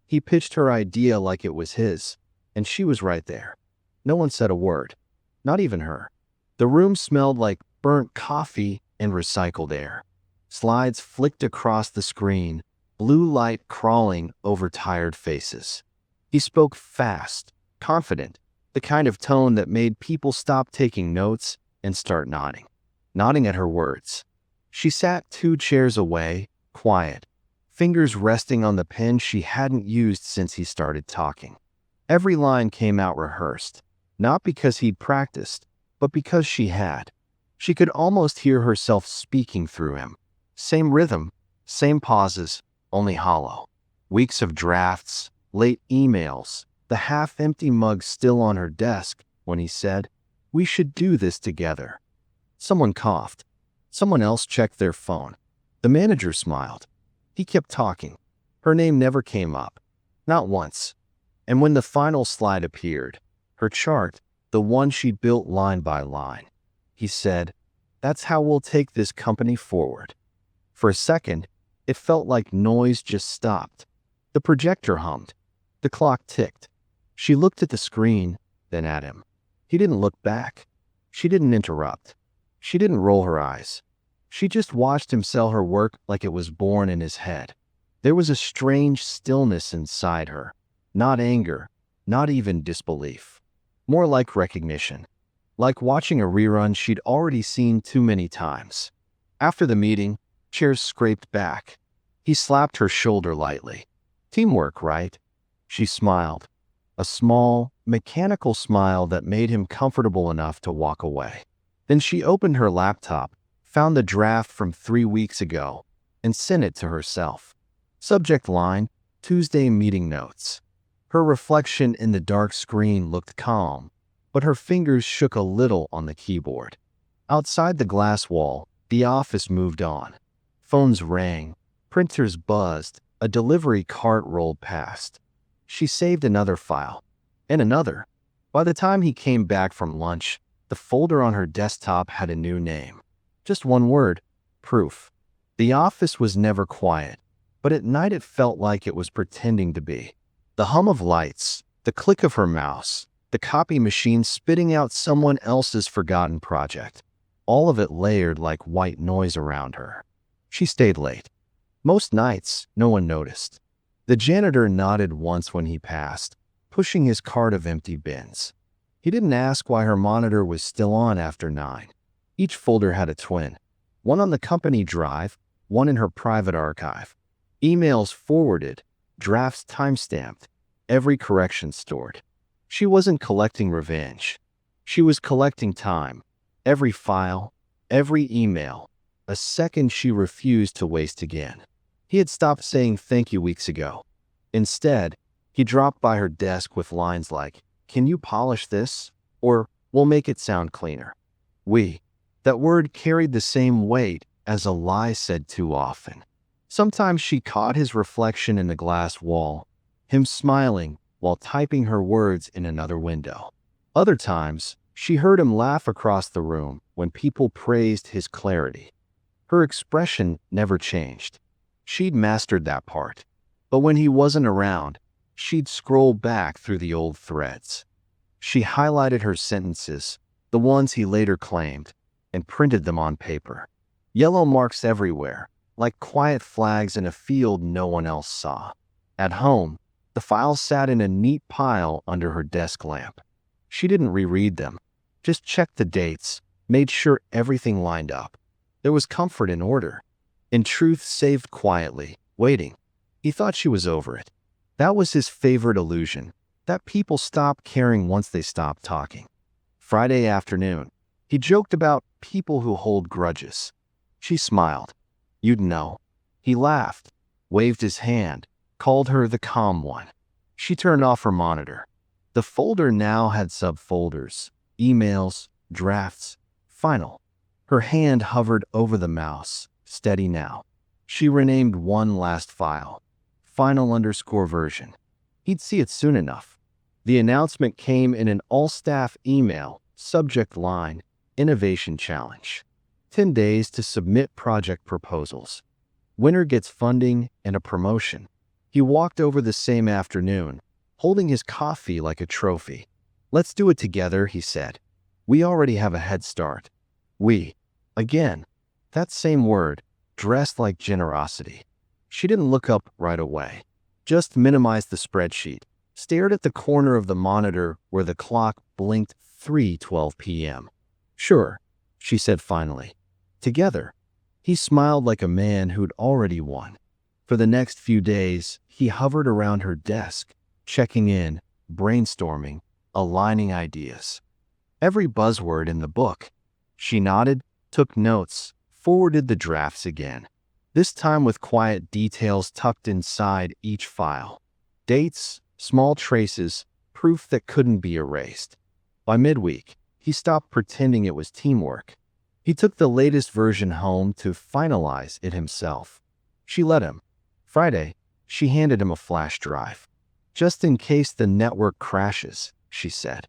He pitched her idea like it was his, and she was right there. No one said a word, not even her. The room smelled like burnt coffee and recycled air. Slides flicked across the screen, blue light crawling over tired faces. He spoke fast, confident, the kind of tone that made people stop taking notes and start nodding at her words. She sat 2 chairs away, quiet, fingers resting on the pen she hadn't used since he started talking. Every line came out rehearsed, not because he'd practiced, but because she had. She could almost hear herself speaking through him. Same rhythm, same pauses, only hollow. Weeks of drafts, late emails, the half-empty mug still on her desk when he said, "We should do this together." Someone coughed. Someone else checked their phone. The manager smiled. He kept talking. Her name never came up. Not once. And when the final slide appeared, her chart, the one she built line by line, he said, "That's how we'll take this company forward." For a second, it felt like noise just stopped. The projector hummed. The clock ticked. She looked at the screen, then at him. He didn't look back. She didn't interrupt. She didn't roll her eyes. She just watched him sell her work like it was born in his head. There was a strange stillness inside her. Not anger, not even disbelief. More like recognition. Like watching a rerun she'd already seen too many times. After the meeting, chairs scraped back. He slapped her shoulder lightly. "Teamwork, right?" She smiled. A small, mechanical smile that made him comfortable enough to walk away. Then she opened her laptop, found the draft from 3 weeks ago, and sent it to herself. Subject line, "Tuesday meeting notes." Her reflection in the dark screen looked calm, but her fingers shook a little on the keyboard. Outside the glass wall, the office moved on. Phones rang, printers buzzed, a delivery cart rolled past. She saved another file, and another. By the time he came back from lunch, the folder on her desktop had a new name. Just one word: proof. The office was never quiet, but at night it felt like it was pretending to be. The hum of lights, the click of her mouse, the copy machine spitting out someone else's forgotten project. All of it layered like white noise around her. She stayed late. Most nights, no one noticed. The janitor nodded once when he passed, pushing his cart of empty bins. He didn't ask why her monitor was still on after 9. Each folder had a twin. One on the company drive, one in her private archive. Emails forwarded, drafts timestamped, every correction stored. She wasn't collecting revenge. She was collecting time. Every file, every email, a second she refused to waste again. He had stopped saying thank you weeks ago. Instead, he dropped by her desk with lines like, "Can you polish this?" Or, "We'll make it sound cleaner." That word carried the same weight as a lie said too often. Sometimes she caught his reflection in the glass wall, him smiling while typing her words in another window. Other times, she heard him laugh across the room when people praised his clarity. Her expression never changed. She'd mastered that part. But when he wasn't around, she'd scroll back through the old threads. She highlighted her sentences, the ones he later claimed, and printed them on paper. Yellow marks everywhere, like quiet flags in a field no one else saw. At home, the files sat in a neat pile under her desk lamp. She didn't reread them, just checked the dates, made sure everything lined up. There was comfort in order, in truth saved quietly, waiting. He thought she was over it. That was his favorite illusion, that people stop caring once they stop talking. Friday afternoon, he joked about people who hold grudges. She smiled. "You'd know." He laughed, waved his hand, called her the calm one. She turned off her monitor. The folder now had subfolders, emails, drafts, final. Her hand hovered over the mouse, steady now. She renamed one last file, final_version. He'd see it soon enough. The announcement came in an all-staff email, subject line, Innovation Challenge. 10 days to submit project proposals. Winner gets funding and a promotion. He walked over the same afternoon, holding his coffee like a trophy. "Let's do it together," he said. "We already have a head start." We. Again. That same word, dressed like generosity. She didn't look up right away. Just minimized the spreadsheet, stared at the corner of the monitor where the clock blinked 3:12 p.m. "Sure," she said finally. Together. He smiled like a man who'd already won. For the next few days, he hovered around her desk, checking in, brainstorming, aligning ideas. Every buzzword in the book. She nodded, took notes, forwarded the drafts again. This time with quiet details tucked inside each file. Dates, small traces, proof that couldn't be erased. By midweek, he stopped pretending it was teamwork. He took the latest version home to finalize it himself. She let him. Friday, she handed him a flash drive. "Just in case the network crashes," she said.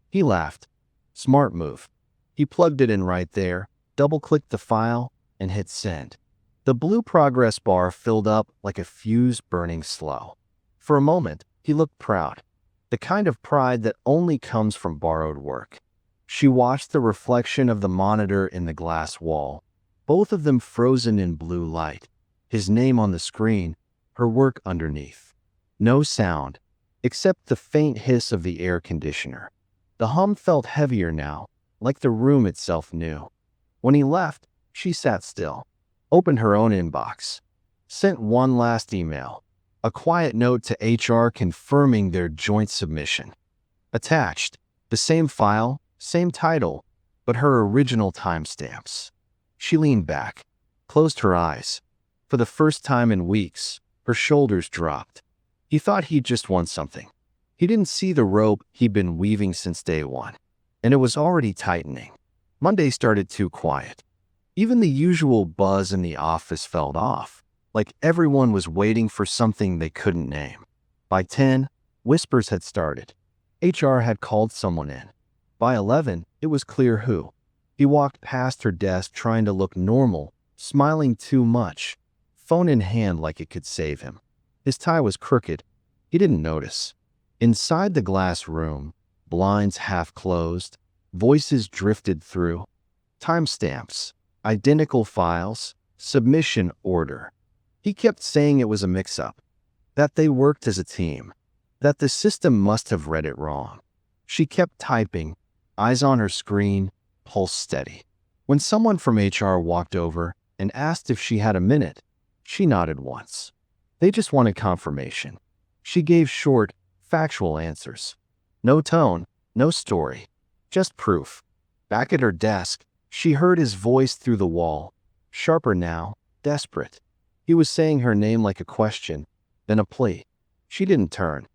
He laughed. Smart move. He plugged it in right there, double-clicked the file, and hit send. The blue progress bar filled up like a fuse burning slow. For a moment, he looked proud. The kind of pride that only comes from borrowed work. She watched the reflection of the monitor in the glass wall, both of them frozen in blue light. His name on the screen, her work underneath. No sound, except the faint hiss of the air conditioner. The hum felt heavier now, like the room itself knew. When he left, she sat still, opened her own inbox, sent one last email, a quiet note to HR confirming their joint submission. Attached, the same file, same title, but her original timestamps. She leaned back, closed her eyes. For the first time in weeks, her shoulders dropped. He thought he'd just won something. He didn't see the rope he'd been weaving since day one, and it was already tightening. Monday started too quiet. Even the usual buzz in the office felt off, like everyone was waiting for something they couldn't name. By 10, whispers had started. HR had called someone in. By 11, it was clear who. He walked past her desk trying to look normal, smiling too much, phone in hand like it could save him. His tie was crooked. He didn't notice. Inside the glass room, blinds half closed, voices drifted through. Timestamps, identical files, submission order. He kept saying it was a mix-up, that they worked as a team, that the system must have read it wrong. She kept typing, eyes on her screen, pulse steady. When someone from HR walked over and asked if she had a minute, she nodded once. They just wanted confirmation. She gave short, factual answers. No tone, no story, just proof. Back at her desk, she heard his voice through the wall, sharper now, desperate. He was saying her name like a question, then a plea. She didn't turn.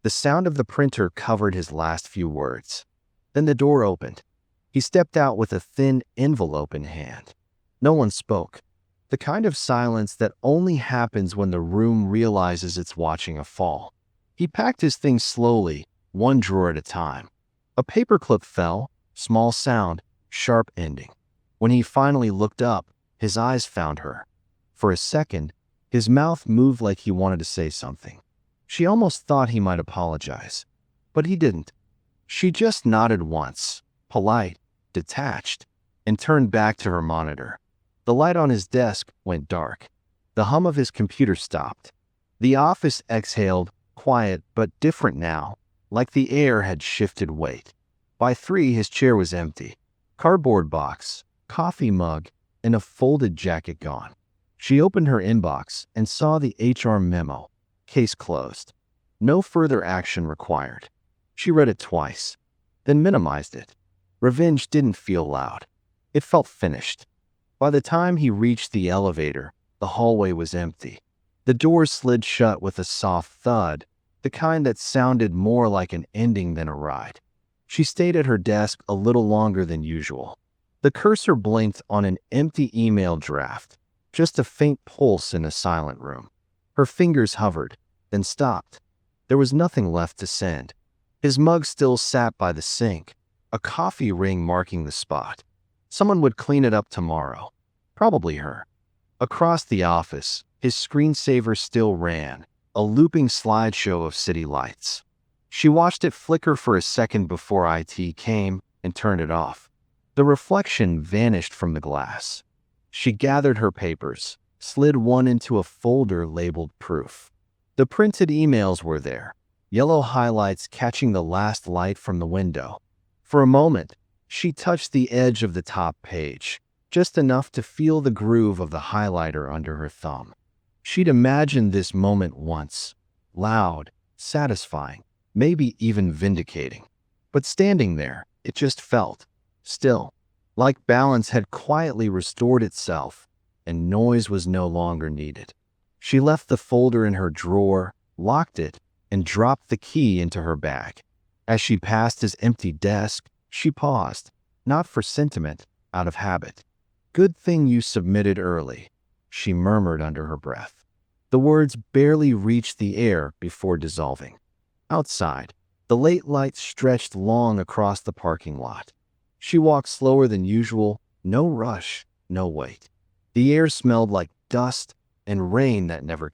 The sound of the printer covered his last few words. Then the door opened. He stepped out with a thin envelope in hand. No one spoke. The kind of silence that only happens when the room realizes it's watching a fall. He packed his things slowly, one drawer at a time. A paperclip fell, small sound, sharp ending. When he finally looked up, his eyes found her. For a second, his mouth moved like he wanted to say something. She almost thought he might apologize, but he didn't. She just nodded once, polite, detached, and turned back to her monitor. The light on his desk went dark. The hum of his computer stopped. The office exhaled, quiet but different now, like the air had shifted weight. By 3, his chair was empty. Cardboard box, coffee mug, and a folded jacket gone. She opened her inbox and saw the HR memo. Case closed. No further action required. She read it twice, then minimized it. Revenge didn't feel loud. It felt finished. By the time he reached the elevator, the hallway was empty. The doors slid shut with a soft thud, the kind that sounded more like an ending than a ride. She stayed at her desk a little longer than usual. The cursor blinked on an empty email draft, just a faint pulse in a silent room. Her fingers hovered, then stopped. There was nothing left to send. His mug still sat by the sink, a coffee ring marking the spot. Someone would clean it up tomorrow. Probably her. Across the office, his screensaver still ran, a looping slideshow of city lights. She watched it flicker for a second before IT came and turned it off. The reflection vanished from the glass. She gathered her papers, slid one into a folder labeled proof. The printed emails were there, yellow highlights catching the last light from the window. For a moment, she touched the edge of the top page, just enough to feel the groove of the highlighter under her thumb. She'd imagined this moment once, loud, satisfying, maybe even vindicating. But standing there, it just felt still, like balance had quietly restored itself and noise was no longer needed. She left the folder in her drawer, locked it, and dropped the key into her bag. As she passed his empty desk, she paused, not for sentiment, out of habit. "Good thing you submitted early," she murmured under her breath. The words barely reached the air before dissolving. Outside, the late light stretched long across the parking lot. She walked slower than usual, no rush, no wait. The air smelled like dust and rain that never